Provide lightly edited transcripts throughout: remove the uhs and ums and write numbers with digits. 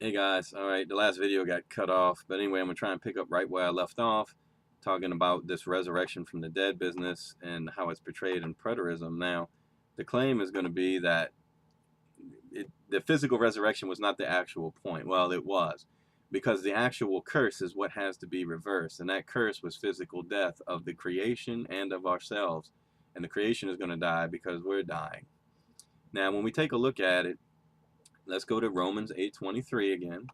Hey guys, all right, the last video got cut off, but anyway, I'm gonna try and pick up right where I left off, talking about this resurrection from the dead business and how it's portrayed in preterism. Now, the claim is going to be that the physical resurrection was not the actual point. Well, it was, because the actual curse is what has to be reversed, and that curse was physical death of the creation and of ourselves, and the creation is going to die because we're dying. Now, when we take a look at it, let's go to Romans 8:23 again.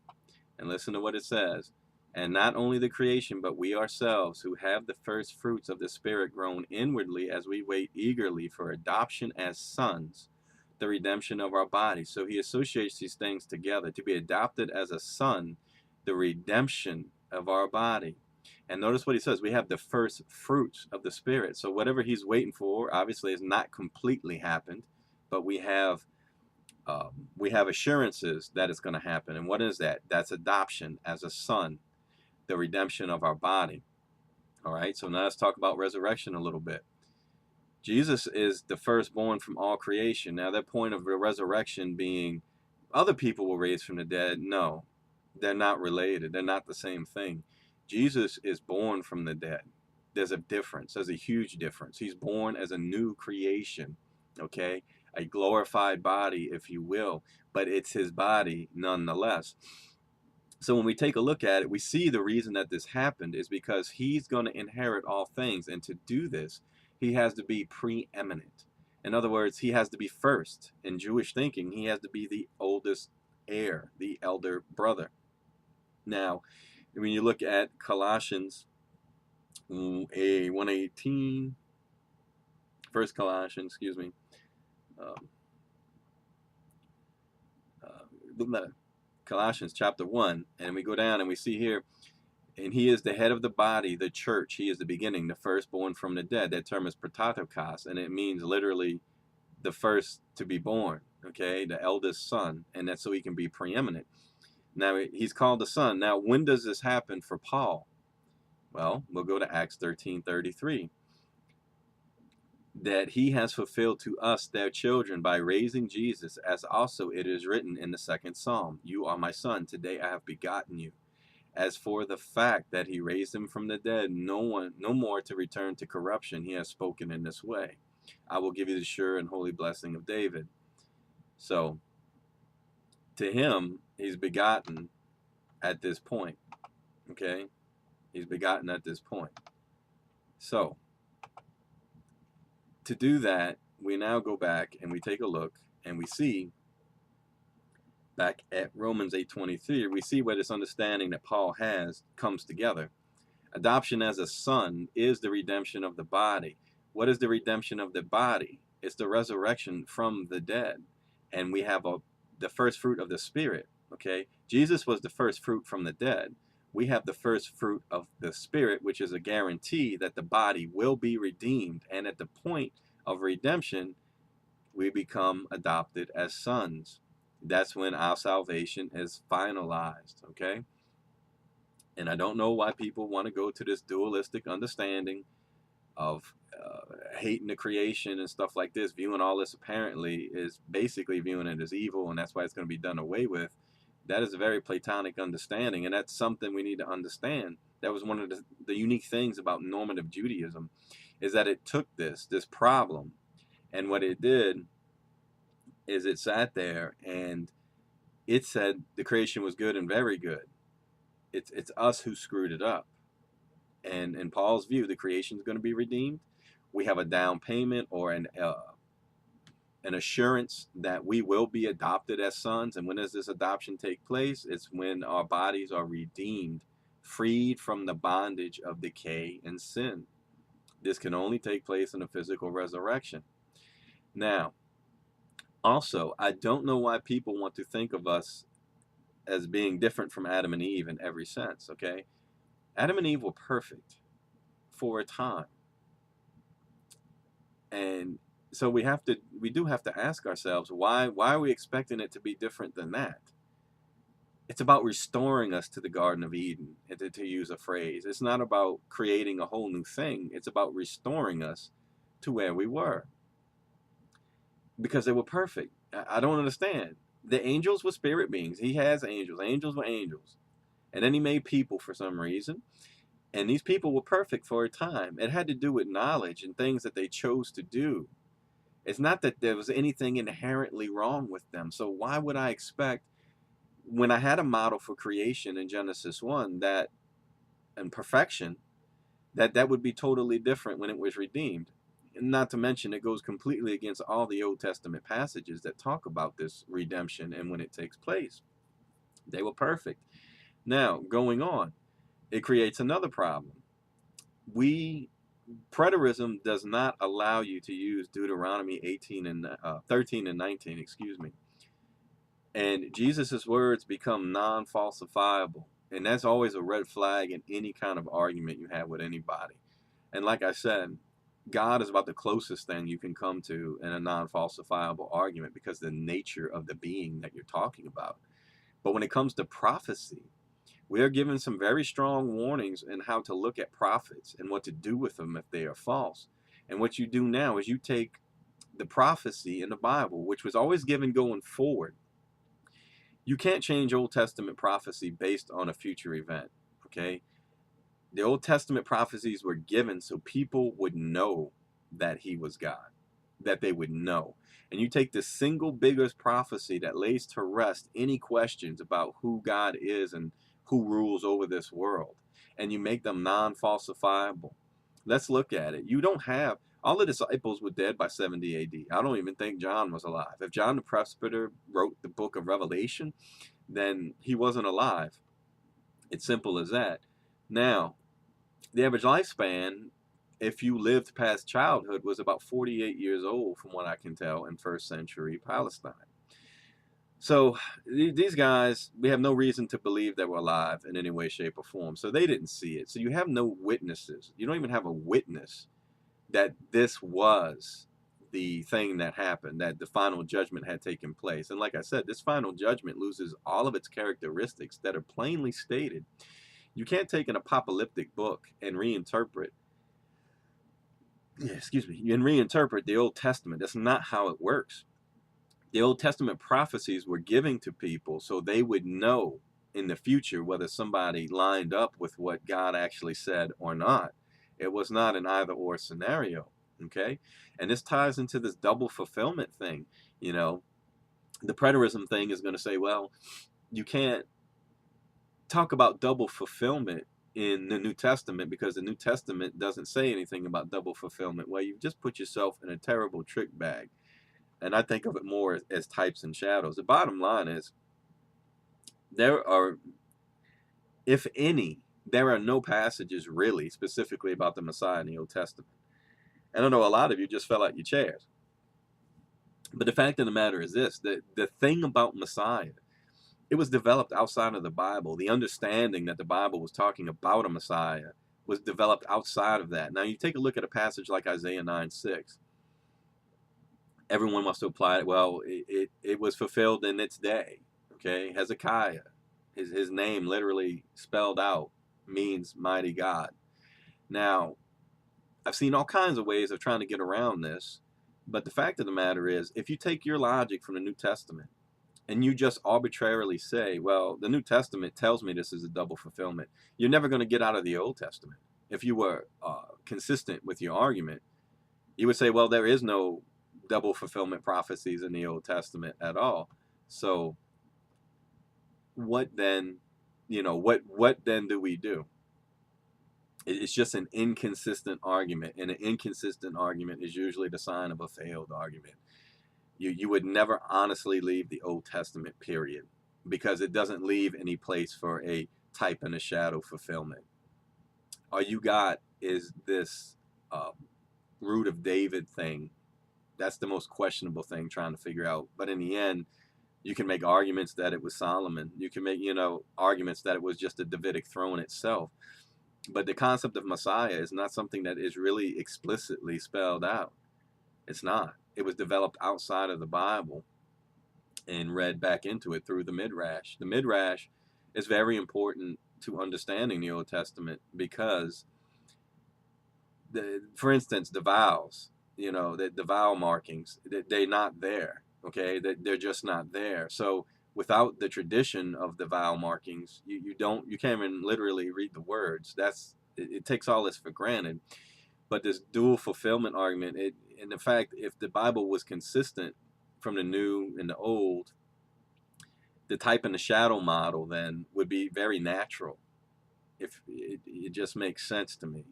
And listen to what it says. And not only the creation, but we ourselves, who have the first fruits of the Spirit, groan inwardly as we wait eagerly for adoption as sons, the redemption of our bodies. So he associates these things together. To be adopted as a son, the redemption of our body. And notice what he says. We have the first fruits of the Spirit. So whatever he's waiting for, obviously, has not completely happened, but we have assurances that it's going to happen. And what is that? That's adoption as a son, the redemption of our body. All right, so now let's talk about resurrection a little bit. Jesus is the firstborn from all creation. Now, that point of the resurrection being other people were raised from the dead, no, they're not related. They're not the same thing. Jesus is born from the dead. There's a difference. There's a huge difference. He's born as a new creation, okay? A glorified body, if you will, but it's his body nonetheless. So when we take a look at it, we see the reason that this happened is because he's going to inherit all things. And to do this, he has to be preeminent. In other words, he has to be first. In Jewish thinking, he has to be the oldest heir, the elder brother. Now, when you look at Colossians 1:18, First Colossians, excuse me, um, Colossians chapter 1, and we go down and we see here, and he is the head of the body, the church. He is the beginning, the firstborn from the dead. That term is protatokos, and it means literally the first to be born, okay, the eldest son, and that's so he can be preeminent. Now, he's called the son. Now, when does this happen for Paul? Well, we'll go to Acts 13:33. That he has fulfilled to us their children by raising Jesus, as also it is written in the second psalm, you are my son, today I have begotten you. As for the fact that he raised him from the dead, no more to return to corruption, he has spoken in this way. I will give you the sure and holy blessing of David. So, to him, he's begotten at this point. Okay? He's begotten at this point. So, to do that, we now go back and we take a look and we see back at Romans 8:23, we see where this understanding that Paul has comes together. Adoption as a son is the redemption of the body. What is the redemption of the body? It's the resurrection from the dead. And we have the first fruit of the Spirit, okay? Jesus was the first fruit from the dead. We have the first fruit of the Spirit, which is a guarantee that the body will be redeemed. And at the point of redemption, we become adopted as sons. That's when our salvation is finalized, okay? And I don't know why people want to go to this dualistic understanding of hating the creation and stuff like this, viewing all this apparently is basically viewing it as evil, and that's why it's going to be done away with. That is a very Platonic understanding, and that's something we need to understand. That was one of the unique things about normative Judaism, is that it took this problem, and what it did is it sat there and it said the creation was good and very good. It's us who screwed it up. And in Paul's view, the creation is going to be redeemed. We have a down payment or an assurance that we will be adopted as sons. And when does this adoption take place? It's when our bodies are redeemed, freed from the bondage of decay and sin. This can only take place in a physical resurrection. Now, also, I don't know why people want to think of us as being different from Adam and Eve in every sense, okay? Adam and Eve were perfect for a time. And so we do have to ask ourselves, why are we expecting it to be different than that? It's about restoring us to the Garden of Eden, to use a phrase. It's not about creating a whole new thing. It's about restoring us to where we were. Because they were perfect. I don't understand. The angels were spirit beings. He has angels. Angels were angels. And then he made people for some reason. And these people were perfect for a time. It had to do with knowledge and things that they chose to do. It's not that there was anything inherently wrong with them. So why would I expect, when I had a model for creation in Genesis 1, that and perfection, that would be totally different when it was redeemed? And not to mention, it goes completely against all the Old Testament passages that talk about this redemption and when it takes place. They were perfect. Now, going on, it creates another problem. Preterism does not allow you to use Deuteronomy 18 and 13 and 19, excuse me. And Jesus's words become non-falsifiable. And that's always a red flag in any kind of argument you have with anybody. And like I said, God is about the closest thing you can come to in a non-falsifiable argument because of the nature of the being that you're talking about. But when it comes to prophecy, we are given some very strong warnings in how to look at prophets and what to do with them if they are false. And what you do now is you take the prophecy in the Bible, which was always given going forward. You can't change Old Testament prophecy based on a future event, okay? The Old Testament prophecies were given so people would know that he was God, that they would know. And you take the single biggest prophecy that lays to rest any questions about who God is and who rules over this world, and you make them non-falsifiable. Let's look at it. You don't have, all the disciples were dead by 70 AD. I don't even think John was alive. If John the Presbyter wrote the book of Revelation, then he wasn't alive. It's simple as that. Now, the average lifespan, if you lived past childhood, was about 48 years old, from what I can tell, in first century Palestine. So these guys, we have no reason to believe they were alive in any way, shape, or form. So they didn't see it. So you have no witnesses. You don't even have a witness that this was the thing that happened, that the final judgment had taken place. And like I said, this final judgment loses all of its characteristics that are plainly stated. You can't take an apocalyptic book and reinterpret the Old Testament. That's not how it works. The Old Testament prophecies were given to people so they would know in the future whether somebody lined up with what God actually said or not. It was not an either or scenario, okay? And this ties into this double fulfillment thing. You know, the preterism thing is going to say, well, you can't talk about double fulfillment in the New Testament because the New Testament doesn't say anything about double fulfillment. Well, you've just put yourself in a terrible trick bag. And I think of it more as types and shadows. The bottom line is, there are, if any, there are no passages really specifically about the Messiah in the Old Testament. And I know a lot of you just fell out your chairs. But the fact of the matter is this, the thing about Messiah, it was developed outside of the Bible. The understanding that the Bible was talking about a Messiah was developed outside of that. Now you take a look at a passage like Isaiah 9:6. Everyone wants to apply it. Well, it was fulfilled in its day. Okay, Hezekiah, his name literally spelled out means mighty God. Now, I've seen all kinds of ways of trying to get around this, but the fact of the matter is, if you take your logic from the New Testament and you just arbitrarily say, well, the New Testament tells me this is a double fulfillment, you're never going to get out of the Old Testament. If you were consistent with your argument, you would say, well, there is no double fulfillment prophecies in the Old Testament at all. So what then, what then do we do? It's just an inconsistent argument, and an inconsistent argument is usually the sign of a failed argument. You would never honestly leave the Old Testament, period, because it doesn't leave any place for a type and a shadow fulfillment. All you got is this root of David thing. That's the most questionable thing trying to figure out. But in the end, you can make arguments that it was Solomon. You can make, arguments that it was just the Davidic throne itself. But the concept of Messiah is not something that is really explicitly spelled out. It's not. It was developed outside of the Bible and read back into it through the Midrash. The Midrash is very important to understanding the Old Testament because, for instance, the vowels, the vowel markings, they're not there. Okay, that they're just not there. So without the tradition of the vowel markings, you can't even literally read the words. It takes all this for granted. But this dual fulfillment argument, in fact, if the Bible was consistent from the new and the old, the type and the shadow model then would be very natural. If it just makes sense to me.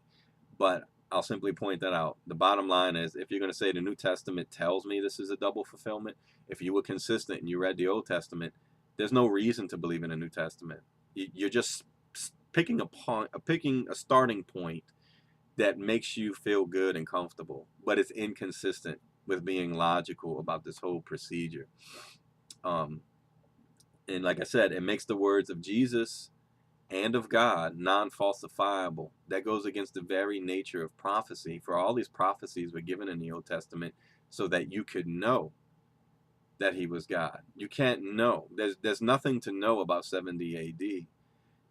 But I'll simply point that out. The bottom line is, if you're going to say the New Testament tells me this is a double fulfillment, if you were consistent and you read the Old Testament, there's no reason to believe in the New Testament. You're just picking a starting point that makes you feel good and comfortable, but it's inconsistent with being logical about this whole procedure. Um, and like I said, it makes the words of Jesus and of God non-falsifiable. That goes against the very nature of prophecy. For all these prophecies were given in the Old Testament so that you could know that he was God. You can't know. There's nothing to know about 70 AD.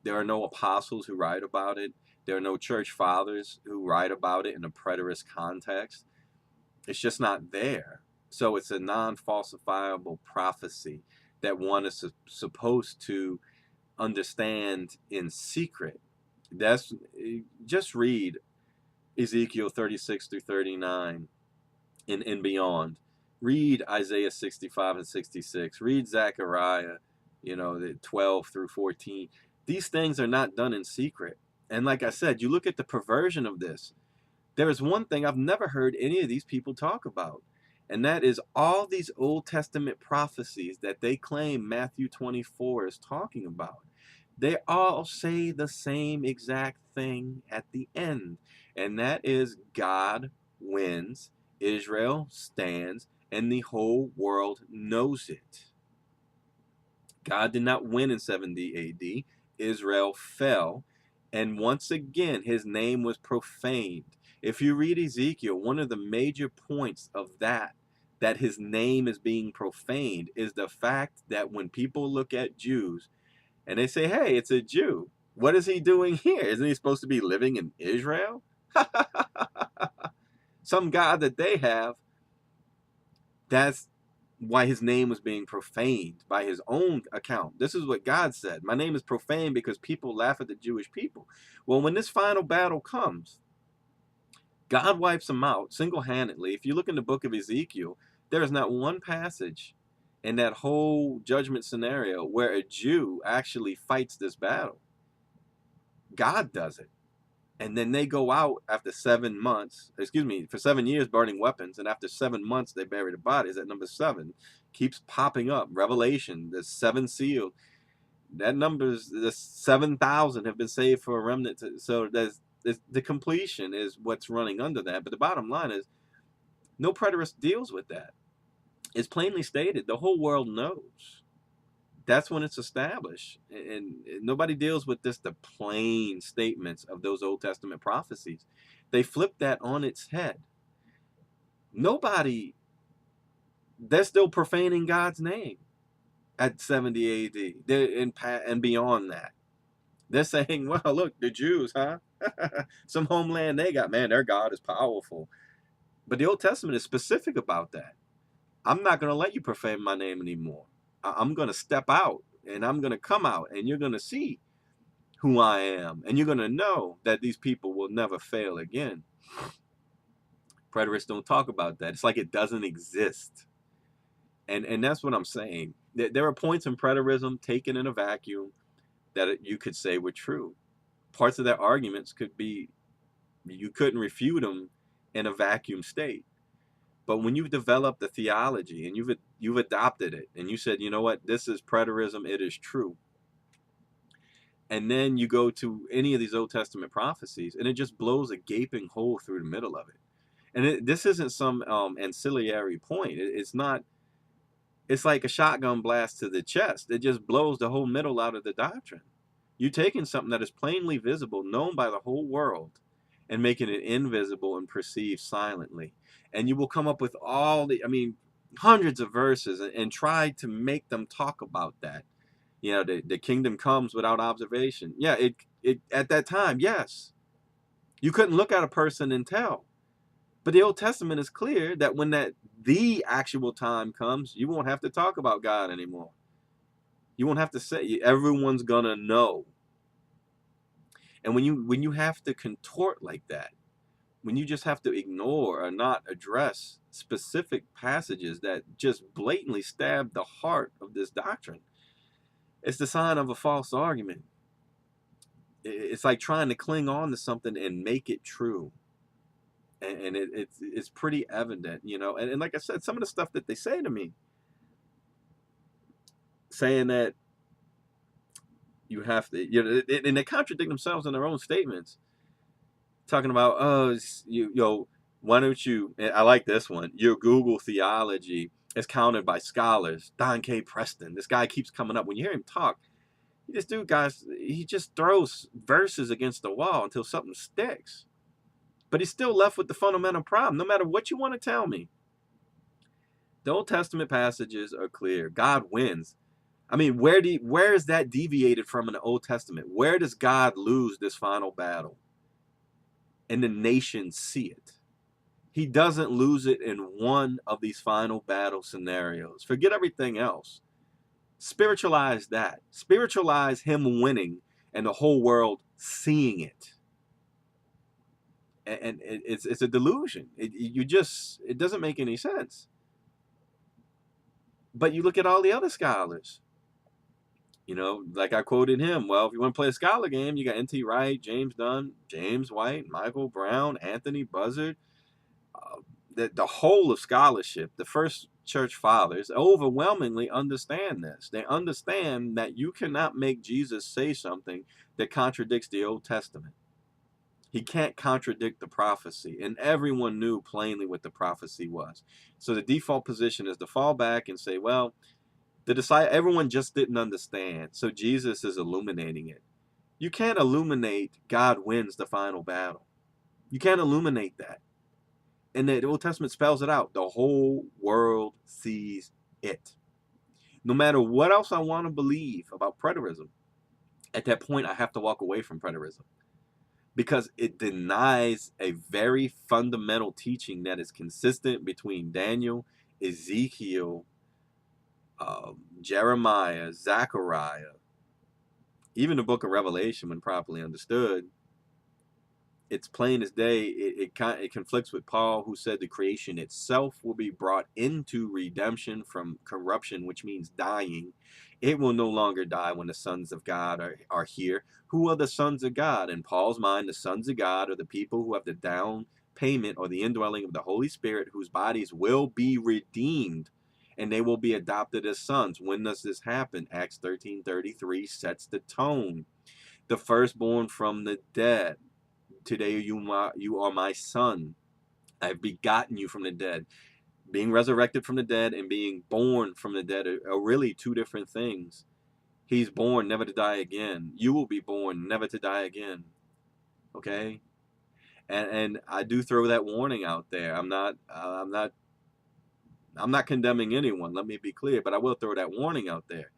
There are no apostles who write about it. There are no church fathers who write about it in a preterist context. It's just not there. So it's a non-falsifiable prophecy that one is supposed to understand in secret. That's just read Ezekiel 36 through 39 and beyond. Read Isaiah 65 and 66. Read Zechariah, the 12 through 14. These things are not done in secret. And like I said, you look at the perversion of this. There is one thing I've never heard any of these people talk about, and that is all these Old Testament prophecies that they claim Matthew 24 is talking about. They all say the same exact thing at the end, and that is God wins, Israel stands, and the whole world knows it. God did not win in 70 AD. Israel fell, and once again, his name was profaned. If you read Ezekiel, one of the major points of that his name is being profaned, is the fact that when people look at Jews and they say, hey, it's a Jew, what is he doing here? Isn't he supposed to be living in Israel? Some God that they have, that's why his name was being profaned by his own account. This is what God said. My name is profaned because people laugh at the Jewish people. Well, when this final battle comes, God wipes them out single-handedly. If you look in the book of Ezekiel, there is not one passage in that whole judgment scenario where a Jew actually fights this battle. God does it. And then they go out after 7 months, for 7 years burning weapons. And after 7 months, they bury the bodies. At number 7 keeps popping up. Revelation, the 7 sealed. That number's the 7,000 have been saved for a remnant. So the completion is what's running under that. But the bottom line is, no preterist deals with that. It's plainly stated. The whole world knows. That's when it's established. And nobody deals with the plain statements of those Old Testament prophecies. They flip that on its head. They're still profaning God's name at 70 AD and beyond that. They're saying, well, look, the Jews, huh? Some homeland they got, man, their God is powerful. But the Old Testament is specific about that. I'm not going to let you profane my name anymore. I'm going to step out, and I'm going to come out, and you're going to see who I am, and you're going to know that these people will never fail again. Preterists don't talk about that. It's like it doesn't exist. And that's what I'm saying. There are points in preterism taken in a vacuum that you could say were true. Parts of their arguments you couldn't refute them in a vacuum state. But when you've developed the theology and you've adopted it, and you said, you know what, this is preterism, it is true. And then you go to any of these Old Testament prophecies, and it just blows a gaping hole through the middle of it. And this isn't some ancillary point. It's not. It's like a shotgun blast to the chest. It just blows the whole middle out of the doctrine. You're taking something that is plainly visible, known by the whole world, and making it invisible and perceived silently. And you will come up with hundreds of verses and try to make them talk about that. The kingdom comes without observation. Yeah, it at that time, yes. You couldn't look at a person and tell. But the Old Testament is clear that when the actual time comes, you won't have to talk about God anymore. You won't have to say, everyone's gonna know. And when you have to contort like that, when you just have to ignore or not address specific passages that just blatantly stab the heart of this doctrine, it's the sign of a false argument. It's like trying to cling on to something and make it true. And it's pretty evident, you know. And like I said, some of the stuff that they say to me, saying that you have to, you know, and they contradict themselves in their own statements, talking about, oh, why don't you, I like this one, your Google theology is countered by scholars. Don K. Preston, this guy keeps coming up. When you hear him talk, this dude, guys, he just throws verses against the wall until something sticks. But he's still left with the fundamental problem, no matter what you want to tell me. The Old Testament passages are clear. God wins. I mean, where is that deviated from in the Old Testament? Where does God lose this final battle? And the nations see it. He doesn't lose it in one of these final battle scenarios. Forget everything else. Spiritualize that. Spiritualize him winning and the whole world seeing it. And it's a delusion. It doesn't make any sense. But you look at all the other scholars. You know, like I quoted him. Well, if you want to play a scholar game, you got N.T. Wright, James Dunn, James White, Michael Brown, Anthony Buzzard. The whole of scholarship, the first church fathers, overwhelmingly understand this. They understand that you cannot make Jesus say something that contradicts the Old Testament. He can't contradict the prophecy, and everyone knew plainly what the prophecy was. So the default position is to fall back and say, well, everyone just didn't understand, so Jesus is illuminating it. You can't illuminate God wins the final battle. You can't illuminate that. And the Old Testament spells it out. The whole world sees it. No matter what else I want to believe about preterism, at that point I have to walk away from preterism, because it denies a very fundamental teaching that is consistent between Daniel, Ezekiel, Jeremiah, Zechariah, even the book of Revelation, when properly understood. It's plain as day. It conflicts with Paul, who said the creation itself will be brought into redemption from corruption, which means dying. It will no longer die when the sons of God are here. Who are the sons of God? In Paul's mind, the sons of God are the people who have the down payment or the indwelling of the Holy Spirit, whose bodies will be redeemed and they will be adopted as sons. When does this happen? Acts 13:33 sets the tone. The firstborn from the dead. Today you are my son. I've begotten you from the dead. Being resurrected from the dead and being born from the dead are really two different things. He's born never to die again. You will be born never to die again. Okay? And I do throw that warning out there. I'm not condemning anyone, let me be clear, but I will throw that warning out there.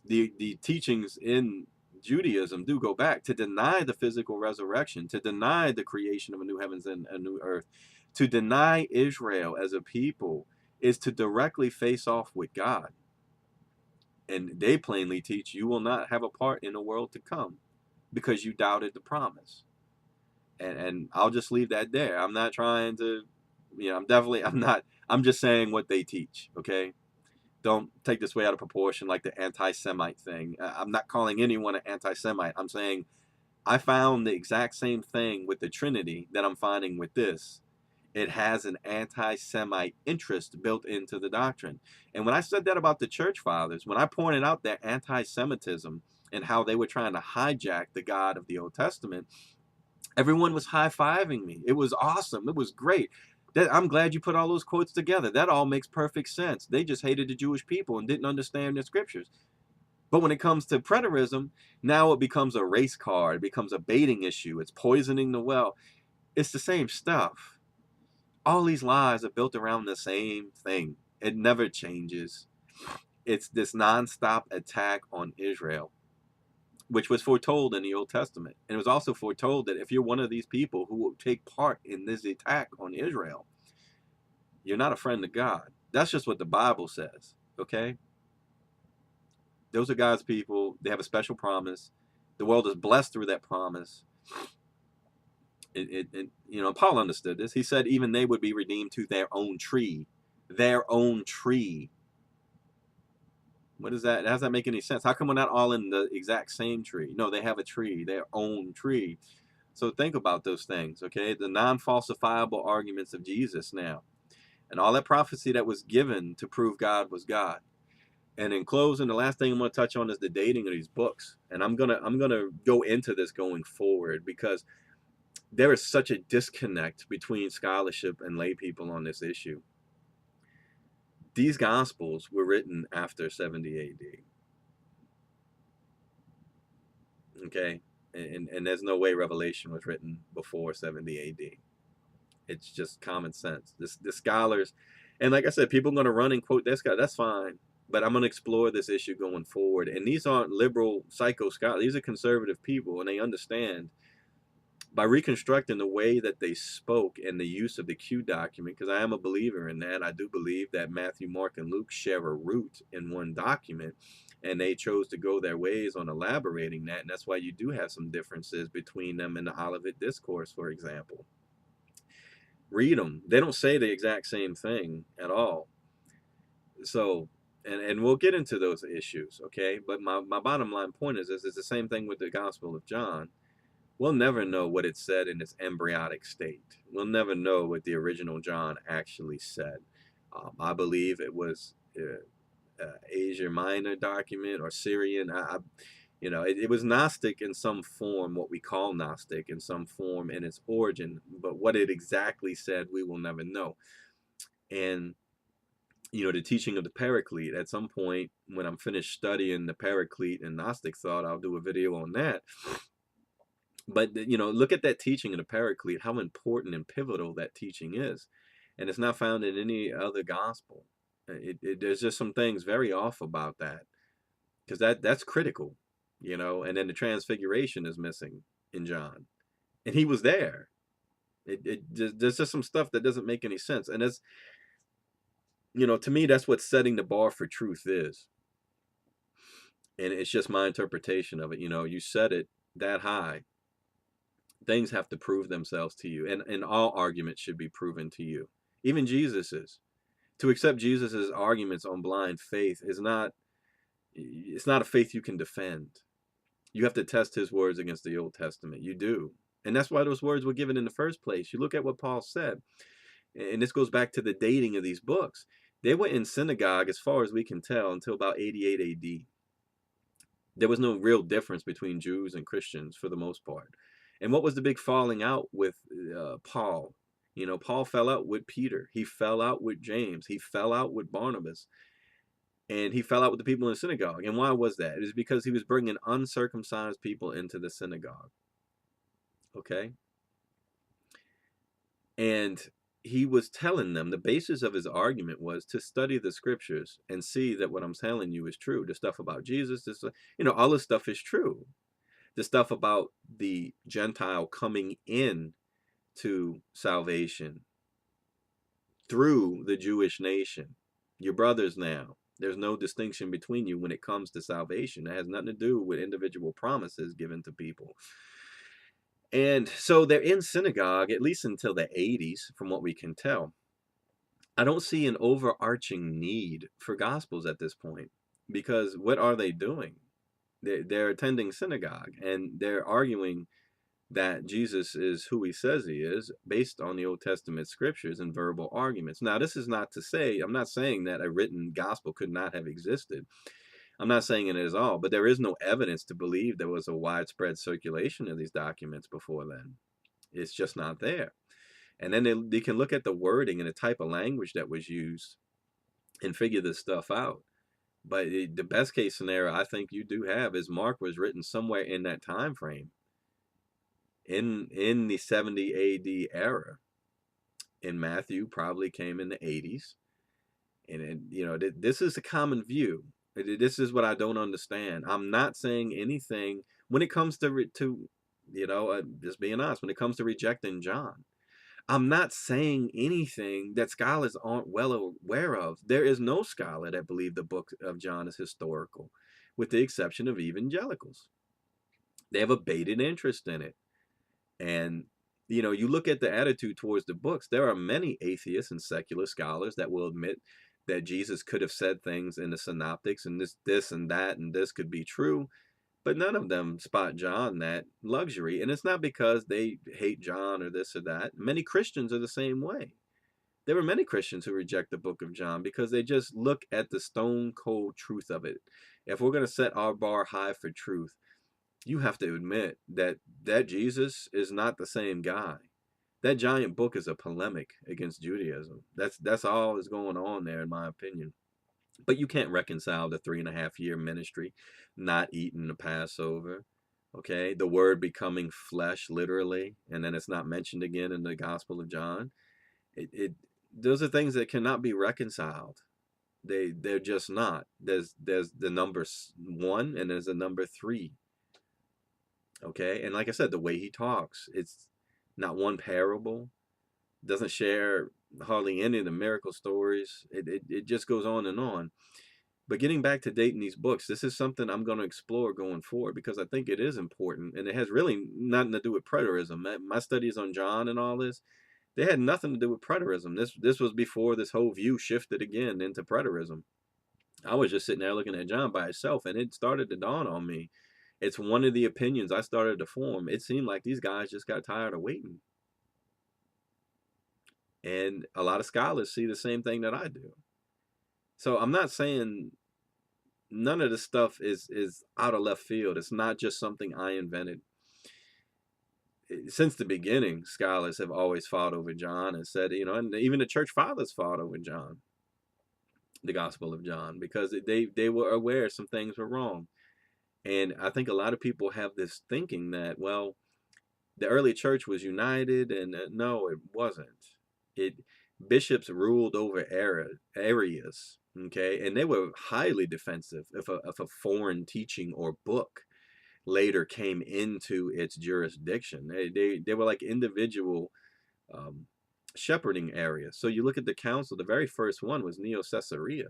The teachings in Judaism do go back to deny the physical resurrection, to deny the creation of a new heavens and a new earth. To deny Israel as a people is to directly face off with God. And they plainly teach you will not have a part in the world to come because you doubted the promise. And I'll just leave that there. I'm not trying to, I'm just saying what they teach, okay? Don't take this way out of proportion like the anti-Semite thing. I'm not calling anyone an anti-Semite. I'm saying I found the exact same thing with the Trinity that I'm finding with this. It has an anti-Semite interest built into the doctrine. And when I said that about the church fathers, when I pointed out their anti-Semitism and how they were trying to hijack the God of the Old Testament, everyone was high-fiving me. It was awesome. It was great. I'm glad you put all those quotes together. That all makes perfect sense. They just hated the Jewish people and didn't understand the scriptures. But when it comes to preterism, now it becomes a race card. It becomes a baiting issue. It's poisoning the well. It's the same stuff. All these lies are built around the same thing. It never changes. It's this nonstop attack on Israel. which was foretold in the Old Testament. And it was also foretold that if you're one of these people who will take part in this attack on Israel, you're not a friend of God. That's just what the Bible says, okay? Those are God's people. They have a special promise. The world is blessed through that promise. Paul understood this. He said even they would be redeemed to their own tree. Their own tree. What is that? How does that make any sense? How come we're not all in the exact same tree? No, they have a tree, their own tree. So think about those things, okay? The non-falsifiable arguments of Jesus now. And all that prophecy that was given to prove God was God. And in closing, the last thing I'm going to touch on is the dating of these books. And I'm gonna go into this going forward because there is such a disconnect between scholarship and lay people on this issue. These Gospels were written after 70 AD. Okay? And there's no way Revelation was written before 70 AD. It's just common sense. The scholars, and like I said, people are going to run and quote this guy. That's fine. But I'm going to explore this issue going forward. And these aren't liberal psycho scholars. These are conservative people, and they understand by reconstructing the way that they spoke and the use of the Q document, because I am a believer in that. I do believe that Matthew, Mark, and Luke share a root in one document, and they chose to go their ways on elaborating that. And that's why you do have some differences between them and the Olivet Discourse, for example. Read them. They don't say the exact same thing at all. So, and we'll get into those issues, okay? But my bottom line point is it's the same thing with the Gospel of John. We'll never know what it said in its embryonic state. We'll never know what the original John actually said. I believe it was Asia Minor document or Syrian. It was Gnostic in some form, what we call Gnostic in some form in its origin. But what it exactly said, we will never know. And the teaching of the Paraclete, at some point when I'm finished studying the Paraclete and Gnostic thought, I'll do a video on that. But, look at that teaching of the Paraclete, how important and pivotal that teaching is. And it's not found in any other gospel. There's just some things very off about that. Because that's critical, and then the transfiguration is missing in John. And he was there. There's just some stuff that doesn't make any sense. And it's, to me, that's what setting the bar for truth is. And it's just my interpretation of it. You set it that high. Things have to prove themselves to you. And all arguments should be proven to you. Even Jesus's. To accept Jesus's arguments on blind faith it's not a faith you can defend. You have to test his words against the Old Testament. You do. And that's why those words were given in the first place. You look at what Paul said. And this goes back to the dating of these books. They were in synagogue, as far as we can tell, until about 88 AD. There was no real difference between Jews and Christians for the most part. And what was the big falling out with Paul? Paul fell out with Peter. He fell out with James. He fell out with Barnabas. And he fell out with the people in the synagogue. And why was that? It is because he was bringing uncircumcised people into the synagogue. Okay? And he was telling them, the basis of his argument was to study the scriptures and see that what I'm telling you is true. The stuff about Jesus, all this stuff is true. The stuff about the Gentile coming in to salvation through the Jewish nation. Your brothers now. There's no distinction between you when it comes to salvation. It has nothing to do with individual promises given to people. And so they're in synagogue, at least until the 80s, from what we can tell. I don't see an overarching need for gospels at this point, because what are they doing? They're attending synagogue, and they're arguing that Jesus is who he says he is based on the Old Testament scriptures and verbal arguments. Now, this is not to say, I'm not saying that a written gospel could not have existed. I'm not saying it at all, but there is no evidence to believe there was a widespread circulation of these documents before then. It's just not there. And then they can look at the wording and the type of language that was used and figure this stuff out. But the best case scenario I think you do have is Mark was written somewhere in that time frame. In the 70 AD era, and Matthew probably came in the 80s. And this is a common view. This is what I don't understand. I'm not saying anything When it comes to just being honest, when it comes to rejecting John, I'm not saying anything that scholars aren't well aware of. There is no scholar that believes the book of John is historical, with the exception of evangelicals. They have a baited interest in it. And, you look at the attitude towards the books, there are many atheists and secular scholars that will admit that Jesus could have said things in the synoptics and this and that, and this could be true. But none of them spot John that luxury. And it's not because they hate John or this or that. Many Christians are the same way. There were many Christians who reject the book of John because they just look at the stone cold truth of it. If we're going to set our bar high for truth, you have to admit that Jesus is not the same guy. That giant book is a polemic against Judaism. That's all that's going on there, in my opinion. But you can't reconcile the 3.5 year ministry, not eating the Passover, okay? The word becoming flesh, literally, and then it's not mentioned again in the Gospel of John. It those are things that cannot be reconciled. They're just not. There's the number one and there's the number three, okay? And like I said, the way he talks, it's not one parable, doesn't share hardly any of the miracle stories. It just goes on and on. But getting back to dating these books, this is something I'm going to explore going forward because I think it is important, and it has really nothing to do with preterism. My studies on John and all this, they had nothing to do with preterism. This was before this whole view shifted again into preterism. I was just sitting there looking at John by itself, and it started to dawn on me. It's one of the opinions I started to form. It seemed like these guys just got tired of waiting. And a lot of scholars see the same thing that I do. So I'm not saying none of this stuff is out of left field. It's not just something I invented. Since the beginning, scholars have always fought over John and said, and even the church fathers fought over John, the Gospel of John, because they were aware some things were wrong. And I think a lot of people have this thinking that, well, the early church was united, and no, it wasn't. It bishops ruled over areas, okay, and they were highly defensive if a foreign teaching or book later came into its jurisdiction. They were like individual shepherding areas. So you look at the council, the very first one was Neo-Caesarea.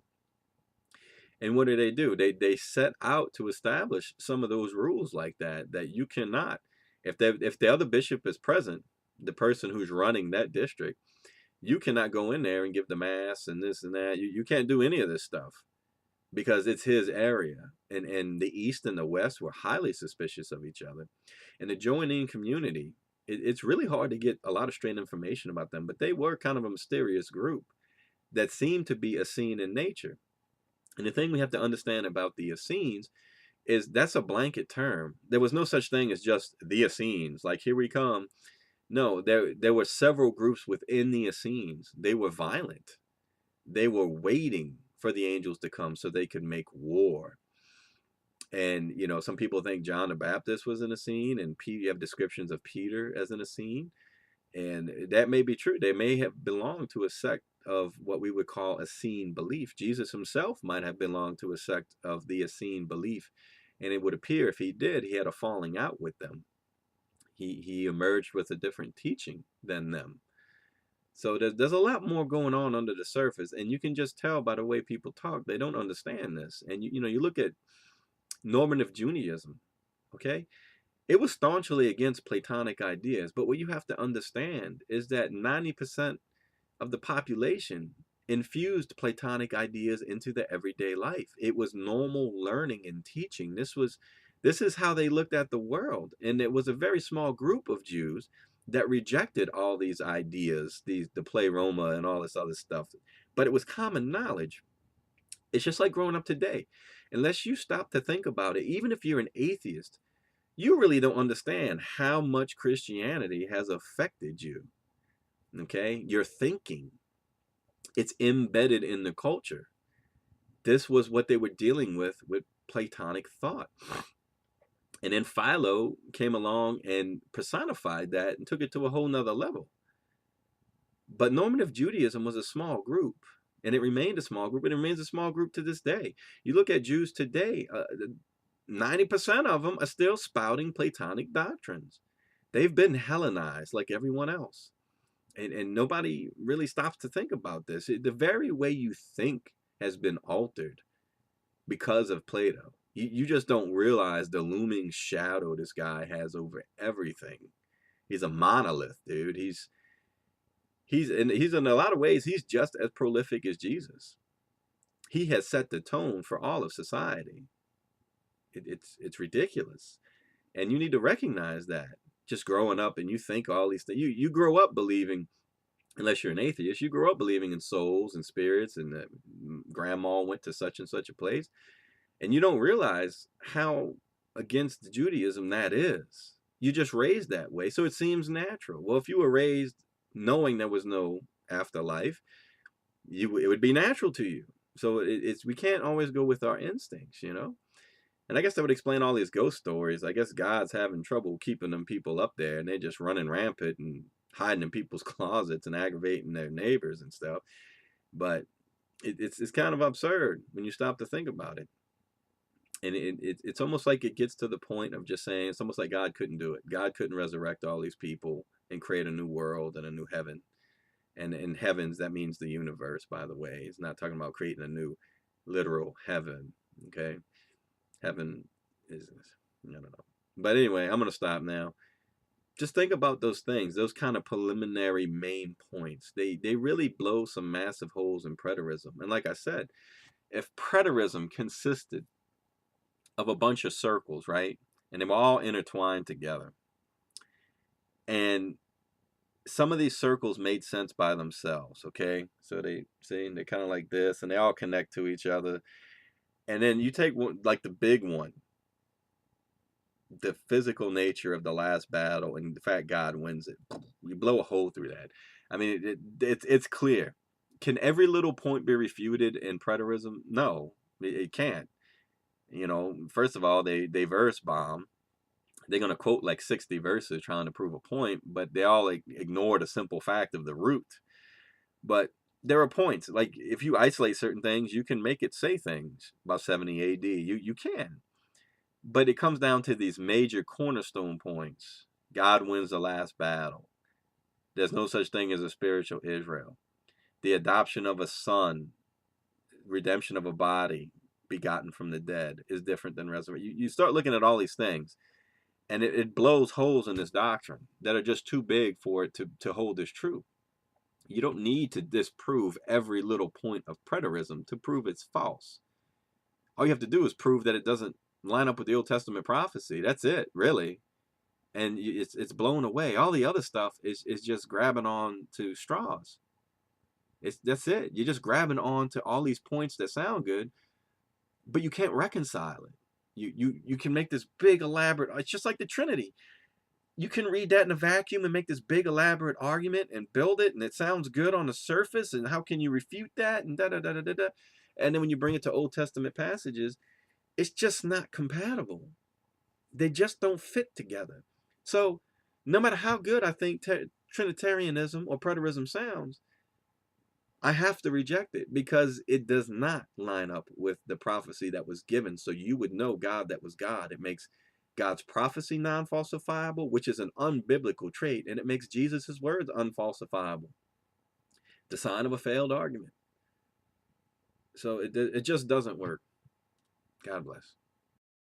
And what did they do? They set out to establish some of those rules like that you cannot, if the other bishop is present, the person who's running that district, you cannot go in there and give the mass and this and that. You can't do any of this stuff because it's his area. And the East and the West were highly suspicious of each other. And the Johannine community, it's really hard to get a lot of straight information about them, but they were kind of a mysterious group that seemed to be Essene in nature. And the thing we have to understand about the Essenes is that's a blanket term. There was no such thing as just the Essenes, like here we come. No, there were several groups within the Essenes. They were violent. They were waiting for the angels to come so they could make war. And, some people think John the Baptist was an Essene, and you have descriptions of Peter as an Essene. And that may be true. They may have belonged to a sect of what we would call Essene belief. Jesus himself might have belonged to a sect of the Essene belief. And it would appear if he did, he had a falling out with them. He emerged with a different teaching than them. So there's a lot more going on under the surface, and you can just tell by the way people talk, they don't understand this. And you look at normative Judaism, okay? It was staunchly against Platonic ideas, but what you have to understand is that 90% of the population infused Platonic ideas into their everyday life. It was normal learning and teaching. This is how they looked at the world. And it was a very small group of Jews that rejected all these ideas, the pleroma and all this other stuff. But it was common knowledge. It's just like growing up today. Unless you stop to think about it, even if you're an atheist, you really don't understand how much Christianity has affected you. Okay? Your thinking. It's embedded in the culture. This was what they were dealing with Platonic thought. And then Philo came along and personified that and took it to a whole nother level. But normative Judaism was a small group, and it remained a small group, and it remains a small group to this day. You look at Jews today, 90% of them are still spouting Platonic doctrines. They've been Hellenized like everyone else. And nobody really stops to think about this. The very way you think has been altered because of Plato. You just don't realize the looming shadow this guy has over everything. He's a monolith, dude. He's in a lot of ways he's just as prolific as Jesus. He has set the tone for all of society. It's ridiculous, and you need to recognize that. Just growing up, and you think all these things. You grow up believing, unless you're an atheist, you grow up believing in souls and spirits, and that grandma went to such and such a place, and you don't realize how against Judaism that is. You just raised that way, so it seems natural. Well, if you were raised knowing there was no afterlife, it would be natural to you. So it's we can't always go with our instincts, you know. And I guess that would explain all these ghost stories. I guess God's having trouble keeping them people up there, and they're just running rampant and hiding in people's closets and aggravating their neighbors and stuff. But it's kind of absurd when you stop to think about it. And it's almost like it gets to the point of just saying it's almost like God couldn't do it. God couldn't resurrect all these people and create a new world and a new heaven. And in heavens, that means the universe, by the way. It's not talking about creating a new literal heaven. Okay. Heaven is, I don't know. But anyway, I'm going to stop now. Just think about those things, those kind of preliminary main points. They really blow some massive holes in preterism. And like I said, if preterism consisted of a bunch of circles, right? And they were all intertwined together. And some of these circles made sense by themselves, okay? So they're kind of like this, and they all connect to each other. And then you take one, like the big one, the physical nature of the last battle, and the fact God wins it. You blow a hole through that. I mean, it's clear. Can every little point be refuted in preterism? No, it can't. You know, first of all, they verse bomb. They're going to quote like 60 verses trying to prove a point, but they all like ignore the simple fact of the root. But there are points. Like if you isolate certain things, you can make it say things about 70 AD. You can. But it comes down to these major cornerstone points. God wins the last battle. There's no such thing as a spiritual Israel. The adoption of a son, redemption of a body begotten from the dead is different than resurrection. You start looking at all these things, and it blows holes in this doctrine that are just too big for it to hold as true. You don't need to disprove every little point of preterism to prove it's false. All you have to do is prove that it doesn't line up with the Old Testament prophecy. That's it, really. And it's blown away. All the other stuff is just grabbing on to straws. That's it. You're just grabbing on to all these points that sound good, but you can't reconcile it. You can make this big elaborate. It's just like the Trinity. You can read that in a vacuum and make this big elaborate argument and build it, and it sounds good on the surface. And how can you refute that? And da da da da da da. And then when you bring it to Old Testament passages, it's just not compatible. They just don't fit together. So no matter how good I think Trinitarianism or preterism sounds, I have to reject it because it does not line up with the prophecy that was given. So you would know God that was God. It makes God's prophecy non-falsifiable, which is an unbiblical trait, and it makes Jesus' words unfalsifiable. The sign of a failed argument. So it just doesn't work. God bless.